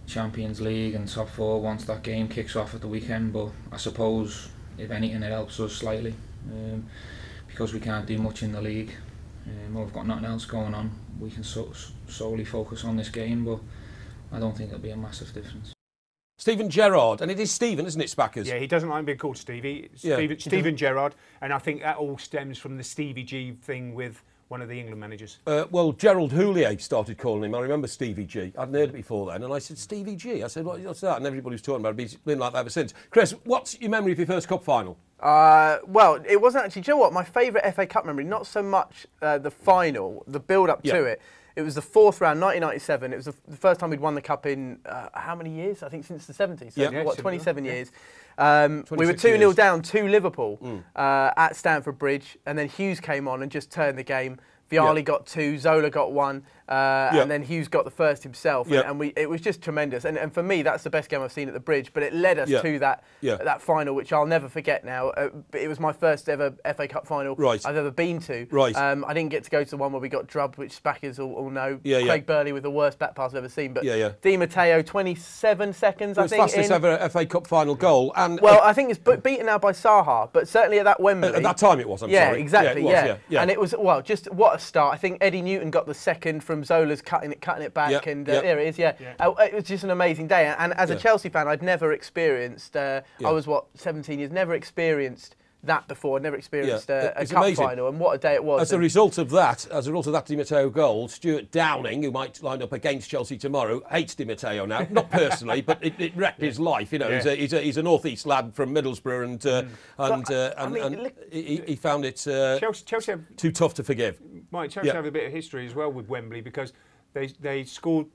Champions League and top four once that game kicks off at the weekend, but I suppose if anything it helps us slightly, because we can't do much in the league. We've got nothing else going on. We can solely focus on this game, but I don't think it'll be a massive difference. Steven Gerrard, and it is Steven, isn't it, Spackers? Yeah, he doesn't like being called Stevie. Steven Gerrard, and I think that all stems from the Stevie G thing with one of the England managers. Well, Gerald Houllier started calling him. I remember Stevie G. I'd heard it before then, and I said, Stevie G? I said, what's that? And everybody was talking about it. He's been like that ever since. Chris, what's your memory of your first cup final? Well, it wasn't actually, do you know what? My favourite FA Cup memory, not so much the final, the build-up to it. It was the fourth round, 1997. It was the first time we'd won the cup in how many years? I think since the 70s. So, 27 years. We were 2-0 down to Liverpool at Stamford Bridge, and then Hughes came on and just turned the game. Vialli got 2, Zola got 1, and then Hughes got the first himself, and it was just tremendous. And for me, that's the best game I've seen at the Bridge. But it led us to that final, which I'll never forget now. It was my first ever FA Cup final I've ever been to. I didn't get to go to the one where we got drubbed, which Spackers all know. Craig Burley with the worst back pass I've ever seen. But Di Matteo, 27 seconds, I think. Fastest ever FA Cup final goal. And well, I think it's beaten now by Saha, but certainly at that Wembley. At that time it was. I'm sorry. Exactly. And it was just what a start. I think Eddie Newton got the second from Zola's cutting it back, and there it is. It was just an amazing day. And as a Chelsea fan, I'd never experienced. I was 17 years, never experienced that before. I'd never experienced a cup final, and what a day it was. As a result of that Di Matteo goal, Stuart Downing, who might line up against Chelsea tomorrow, hates Di Matteo now. Not personally, but it wrecked his life. He's a North East lad from Middlesbrough, and he found it Chelsea have, too tough to forgive. Mike, Chelsea have a bit of history as well with Wembley, because they scored.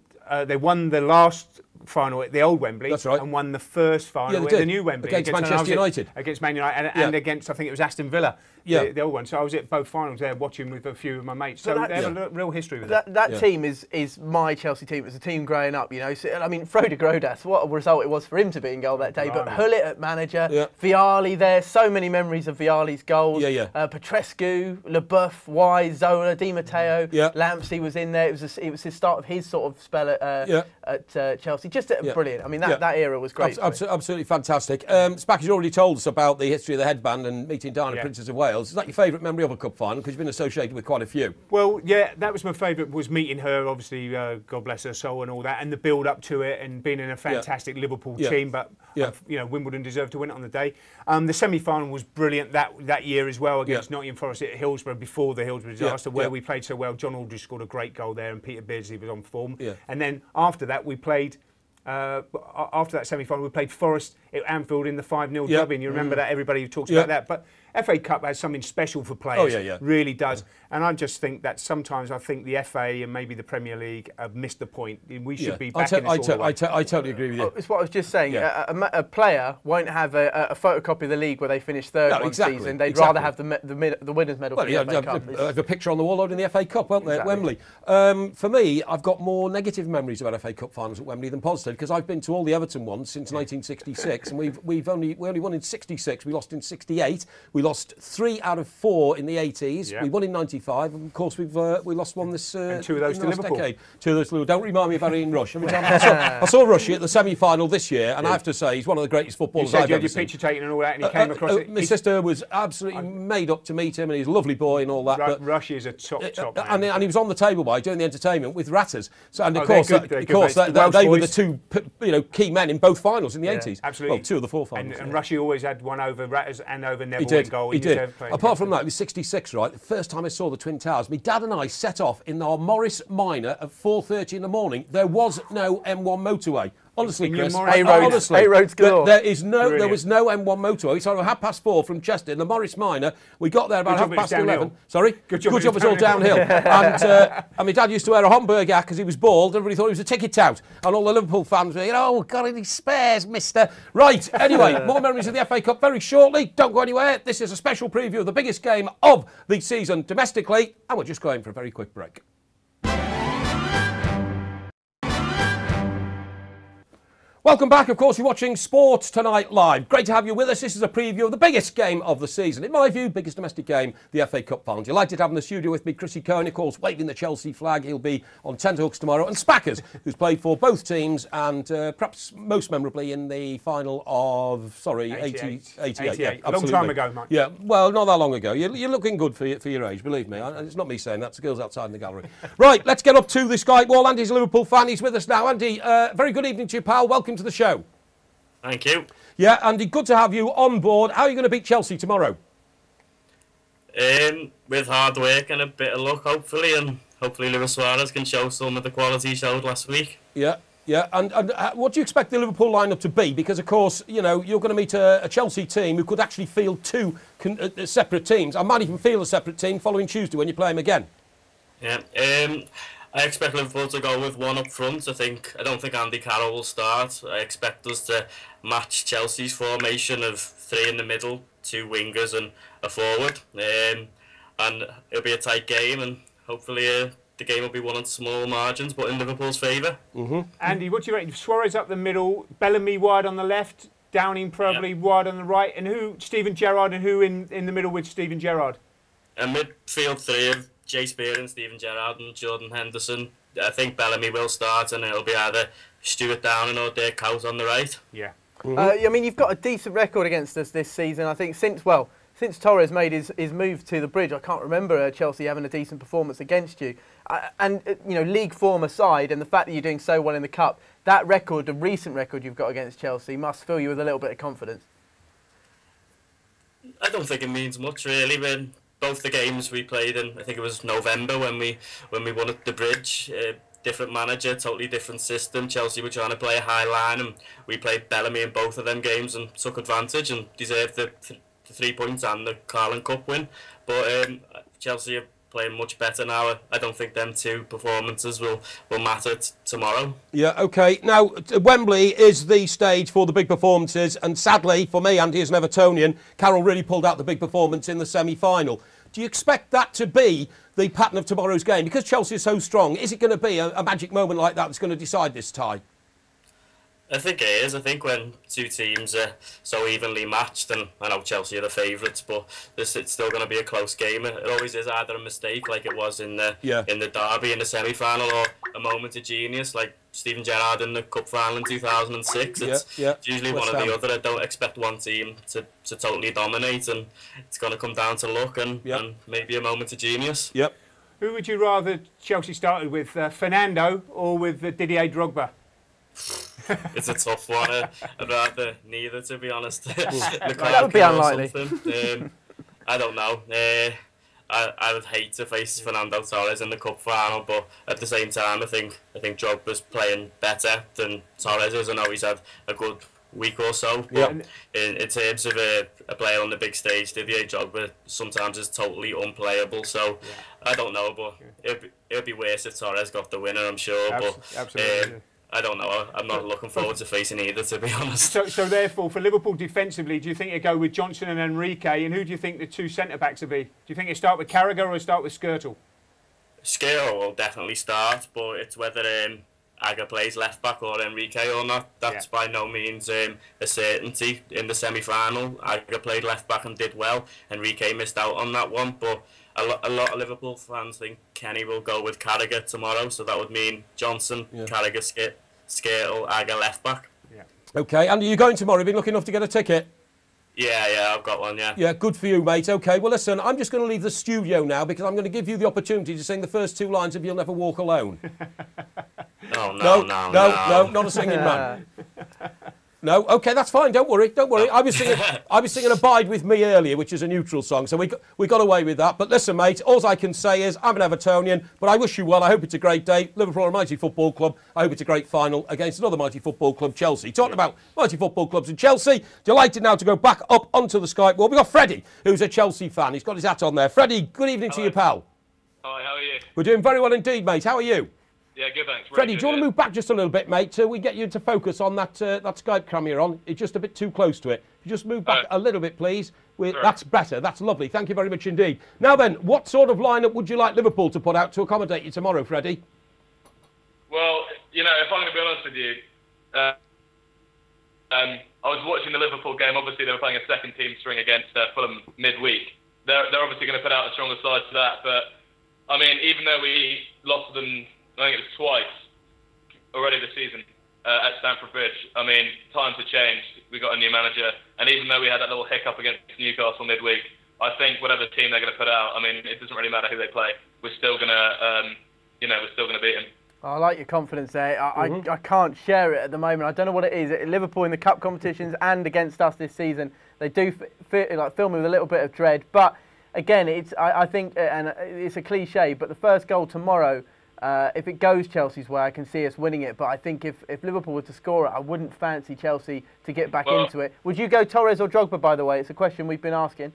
They won the last final at the old Wembley, that's right, and won the first final at the new Wembley against Manchester United. Against Man United, and against, I think it was Aston Villa, the old one. So I was at both finals there watching with a few of my mates. So they have a real history with it. That team is my Chelsea team. It was a team growing up, So, I mean, Frode Grodas, what a result it was for him to be in goal that day. But Hullet at manager, Vialli there, so many memories of Vialli's goals. Petrescu, Leboeuf, Wise, Zola, Di Matteo, Lampsey was in there. It was his start of his sort of spell at Chelsea. Just brilliant. I mean, that era was great. Absolutely fantastic. Spacky's already told us about the history of the headband and meeting Diana, Princess of Wales. Is that your favourite memory of a cup final? Because you've been associated with quite a few. Well, that was my favourite, was meeting her, obviously, God bless her soul and all that, and the build-up to it, and being in a fantastic Liverpool team, but, Wimbledon deserved to win it on the day. The semi-final was brilliant that year as well, against Nottingham Forest at Hillsborough, before the Hillsborough disaster, where we played so well. John Aldridge scored a great goal there, and Peter Beardsley was on form. And then after that, we played... after that semi-final, we played Forest at Anfield in the 5-0 drubbing. You remember that? Everybody talks about that. But FA Cup has something special for players. Really does. And I just think that sometimes I think the FA and maybe the Premier League have missed the point. We should be back in this all the way. I totally agree with you. It's what I was just saying. A player won't have a photocopy of the league where they finish third one season. They'd rather have the winners' medal for the FA Cup. I have a picture on the wall in the FA Cup, won't they, at Wembley? For me, I've got more negative memories about FA Cup finals at Wembley than positive, because I've been to all the Everton ones since 1966, and we only won in 66. We lost in 68. We lost 3 out of 4 in the 80s. We won in 95, and of course we lost one this and 2 of those to Liverpool. Decade. 2 of those to Liverpool. Don't remind me about Ian Rush. Every time I saw Rushy at the semi-final this year, and I have to say he's one of the greatest footballers I've ever seen. You said you had your picture taken and all that, and he came across it. My sister was absolutely made up to meet him, and he's a lovely boy and all that. Rushy is a top man. And he was on the table during the entertainment with Ratters. So, and of course, they were the 2 key men in both finals in the 80s. Absolutely. Well, 2 of the 4 finals. And Rushy always had one over Ratters and over Neville in goal. He did. Apart from that, it was 66, right? The first time I saw the Twin Towers, my dad and I set off in our Morris Minor at 4:30 in the morning. There was no M1 motorway. Honestly, Chris, A-roads galore. There was no M1 motorway. So at 4:30 from Chester in the Morris Minor. We got there about 11:30. Sorry? Good job it was all downhill. And my dad used to wear a Homburg hat because he was bald. Everybody thought he was a ticket tout. And all the Liverpool fans were, got any spares, mister? Right, anyway, more memories of the FA Cup very shortly. Don't go anywhere. This is a special preview of the biggest game of the season domestically. And we're just going for a very quick break. Welcome back. Of course, you're watching Sport Tonight Live. Great to have you with us. This is a preview of the biggest game of the season. In my view, biggest domestic game, the FA Cup final. Delighted to have in the studio with me Chris Cohen, of course, waving the Chelsea flag. He'll be on tenterhooks tomorrow. And Spackers, who's played for both teams and perhaps most memorably in the final of, 88. Yeah, a long time ago, Mike. Yeah, well, not that long ago. You're looking good for your age, believe me. It's not me saying that. It's the girls outside in the gallery. Right, let's get up to the Skype wall. Andy's a Liverpool fan. He's with us now. Andy, very good evening to you, pal. Welcome to the show. Thank you. Yeah, Andy, good to have you on board. How are you going to beat Chelsea tomorrow? With hard work and a bit of luck, hopefully, and hopefully Suarez can show some of the quality he showed last week. Yeah. And what do you expect the Liverpool lineup to be? Because, of course, you're going to meet a Chelsea team who could actually field two separate teams. I might even field a separate team following Tuesday when you play them again. Yeah. I expect Liverpool to go with one up front. I don't think Andy Carroll will start. I expect us to match Chelsea's formation of 3 in the middle, 2 wingers and a forward. And it'll be a tight game, and hopefully the game will be won on small margins, but in Liverpool's favour. Mm-hmm. Andy, what do you reckon? Suarez up the middle, Bellamy wide on the left, Downing probably wide on the right, and who? Steven Gerrard, and who in the middle with Steven Gerrard? A midfield 3 of Jay Spear and Steven Gerrard and Jordan Henderson. I think Bellamy will start, and it'll be either Stuart Downing or Dirk Kuyt on the right. Yeah. I mean, you've got a decent record against us this season. I think since Torres made his move to the Bridge, I can't remember Chelsea having a decent performance against you. And league form aside, and the fact that you're doing so well in the Cup, that record, the recent record you've got against Chelsea, must fill you with a little bit of confidence. I don't think it means much, really. When both the games we played in, I think it was November when we won at the Bridge. Different manager, totally different system. Chelsea were trying to play a high line, and we played Bellamy in both of them games and took advantage and deserved the 3 points and the Carling Cup win. But Chelsea are playing much better now. I don't think them 2 performances will matter tomorrow. Yeah, OK. Now, Wembley is the stage for the big performances, and sadly, for me, Andy, as an Evertonian, Carroll really pulled out the big performance in the semi-final. Do you expect that to be the pattern of tomorrow's game? Because Chelsea is so strong, is it going to be a magic moment like that that's going to decide this tie? I think it is. I think when 2 teams are so evenly matched, and I know Chelsea are the favourites, but it's still going to be a close game. It always is either a mistake, like it was in the derby in the semi-final, or a moment of genius, like Steven Gerrard in the cup final in 2006. It's usually one or the other. I don't expect one team to totally dominate, and it's going to come down to luck and maybe a moment of genius. Yep. Who would you rather Chelsea started with, Fernando or with Didier Drogba? It's a tough one. I'd rather neither, to be honest. That would be unlikely. I don't know. I would hate to face Fernando Torres in the cup final, but at the same time, I think Drogba's playing better than Torres is. I know he's had a good week or so, but in terms of a player on the big stage, Didier Drogba sometimes is totally unplayable. So I don't know, but it'd be worse if Torres got the winner, I'm sure. Absolutely. I don't know. I'm not looking forward to facing either, to be honest. So therefore, for Liverpool defensively, do you think you go with Johnson and Enrique? And who do you think the 2 centre-backs will be? Do you think you start with Carragher or start with Skrtel? Skrtel will definitely start, but it's whether Aga plays left-back or Enrique or not. That's by no means a certainty. In the semi-final, Aga played left-back and did well. Enrique missed out on that one, but a lot of Liverpool fans think Kenny will go with Carragher tomorrow, so that would mean Johnson, Carragher, Skrtel, Aga left back. OK, Andy, you going tomorrow? You've been lucky enough to get a ticket? Yeah, I've got one, Yeah, good for you, mate. OK, well, listen, I'm just going to leave the studio now because I'm going to give you the opportunity to sing the first 2 lines of You'll Never Walk Alone. No, not a singing man. No, okay, that's fine. Don't worry, don't worry. I was singing "Abide with Me" earlier, which is a neutral song, so we got away with that. But listen, mate, all I can say is I'm an Evertonian, but I wish you well. I hope it's a great day. Liverpool are a mighty football club. I hope it's a great final against another mighty football club, Chelsea. Talking about mighty football clubs in Chelsea, delighted now to go back up onto the Skype wall. We've got Freddie, who's a Chelsea fan. He's got his hat on there. Freddie, good evening to you, pal. Hi, how are you? We're doing very well indeed, mate. How are you? Yeah, good, thanks. Freddie, do you want to move back just a little bit, mate, till we get you to focus on that Skype camera you're on? It's just a bit too close to it. If you just move back a little bit, please. That's better. That's lovely. Thank you very much indeed. Now then, what sort of lineup would you like Liverpool to put out to accommodate you tomorrow, Freddie? Well, if I'm going to be honest with you, I was watching the Liverpool game. Obviously, they were playing a second-team string against Fulham midweek. They're obviously going to put out a stronger side to that, but, I mean, even though we lost to them, I think it was twice already this season at Stamford Bridge. I mean, times have changed. We got a new manager, and even though we had that little hiccup against Newcastle midweek, I think whatever team they're going to put out, I mean, it doesn't really matter who they play. We're still going to, we're still going to beat them. I like your confidence there. I can't share it at the moment. I don't know what it is. Liverpool in the cup competitions and against us this season, they do fill me with a little bit of dread. But again, I think, and it's a cliche, but the first goal tomorrow, if it goes Chelsea's way, I can see us winning it. But I think if Liverpool were to score it, I wouldn't fancy Chelsea to get back into it. Would you go Torres or Drogba, by the way? It's a question we've been asking.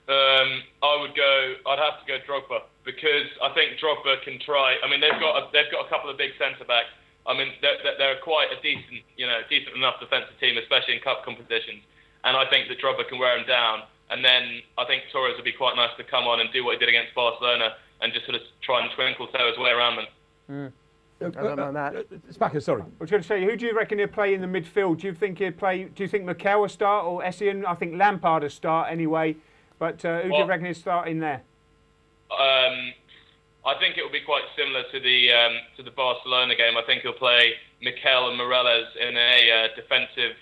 I'd have to go Drogba, because I think Drogba can try. I mean, they've got a couple of big centre backs. I mean, they're quite a decent enough defensive team, especially in cup competitions. And I think that Drogba can wear them down. And then I think Torres would be quite nice to come on and do what he did against Barcelona and just sort of try and twinkle toe his way around them. I don't know that. Spacker, sorry. I was going to say, who do you reckon he'll play in the midfield? Do you think Mikel will start or Essien? I think Lampard will start anyway. But who do you reckon he'll start in there? I think it will be quite similar to the Barcelona game. I think he'll play Mikel and Morelos in a defensive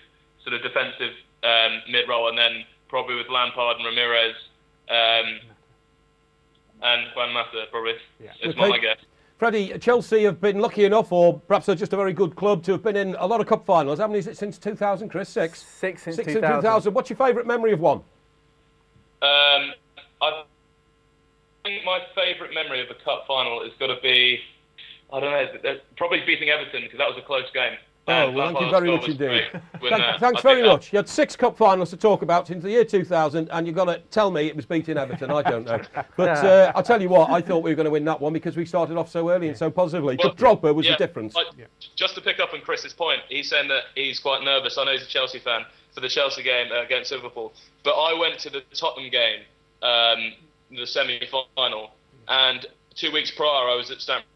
mid-role, and then probably with Lampard and Ramirez and Juan Mata, probably. Yeah. It's my guess. Freddie, Chelsea have been lucky enough, or perhaps they're just a very good club, to have been in a lot of cup finals. How many is it since 2000, Chris? Six? Six since 2000. What's your favourite memory of one? I think my favourite memory of a cup final is got to be, I don't know, probably beating Everton, because that was a close game. Oh, well, thank you very much indeed. Thanks very much. You had 6 cup finals to talk about since the year 2000, and you've got to tell me it was beating Everton. I don't know. But I'll tell you what, I thought we were going to win that one because we started off so early and so positively. Well, but Drogba was the difference. Just to pick up on Chris's point, he's saying that he's quite nervous. I know he's a Chelsea fan for the Chelsea game against Liverpool. But I went to the Tottenham game, the semi-final, and 2 weeks prior I was at Stamford.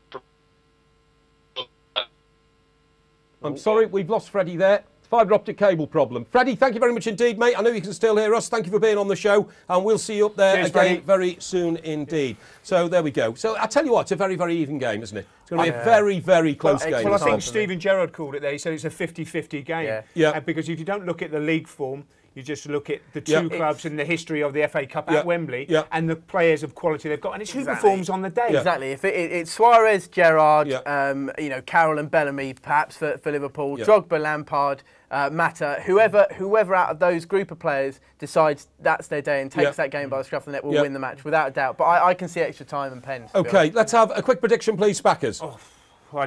I'm sorry, we've lost Freddie there. Fibre optic cable problem. Freddie, thank you very much indeed, mate. I know you can still hear us. Thank you for being on the show, and we'll see you up there again very soon indeed. So there we go. So I tell you what, it's a very, very even game, isn't it? It's going to be a very, very close game. Well, I think Stephen Gerrard called it there. He said it's a 50-50 game. Yeah. Because if you don't look at the league form, you just look at the two clubs and the history of the FA Cup at Wembley and the players of quality they've got, and it's who performs on the day. Exactly. If it's Suarez, Gerrard, Carroll and Bellamy, perhaps for Liverpool, Drogba, Lampard, Mata, whoever out of those group of players decides that's their day and takes that game by the scruff of the neck will win the match, without a doubt. But I can see extra time and pens. OK, let's have a quick prediction, please, Spackers. I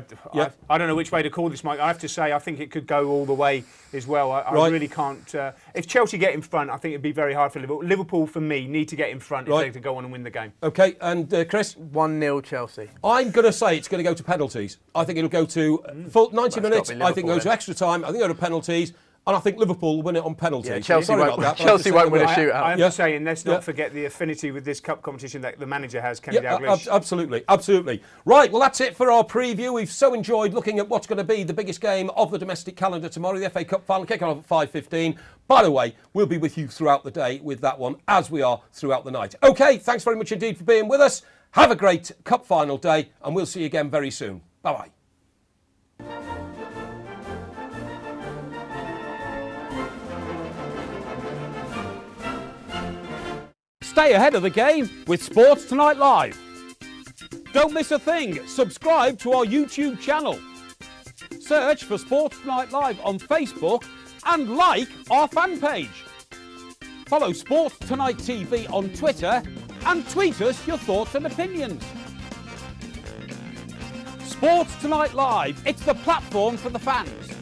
don't know which way to call this, Mike. I have to say, I think it could go all the way as well. I really can't. If Chelsea get in front, I think it'd be very hard for Liverpool. Liverpool, for me, need to get in front if they're to go on and win the game. OK, and Chris? 1-0 Chelsea. I'm going to say it's going to go to penalties. I think it'll go to full 90 minutes. I think it'll go to extra time. I think it'll go to penalties. And I think Liverpool will win it on penalties. Yeah, Chelsea won't win a shootout. I'm just saying, let's not forget the affinity with this cup competition that the manager has, Kenny Dalglish. Absolutely, absolutely. Right, well, that's it for our preview. We've so enjoyed looking at what's going to be the biggest game of the domestic calendar tomorrow, the FA Cup final, kicking off at 5:15. By the way, we'll be with you throughout the day with that one, as we are throughout the night. OK, thanks very much indeed for being with us. Have a great cup final day, and we'll see you again very soon. Bye-bye. Stay ahead of the game with Sports Tonight Live. Don't miss a thing. Subscribe to our YouTube channel. Search for Sports Tonight Live on Facebook and like our fan page. Follow Sports Tonight TV on Twitter and tweet us your thoughts and opinions. Sports Tonight Live, it's the platform for the fans.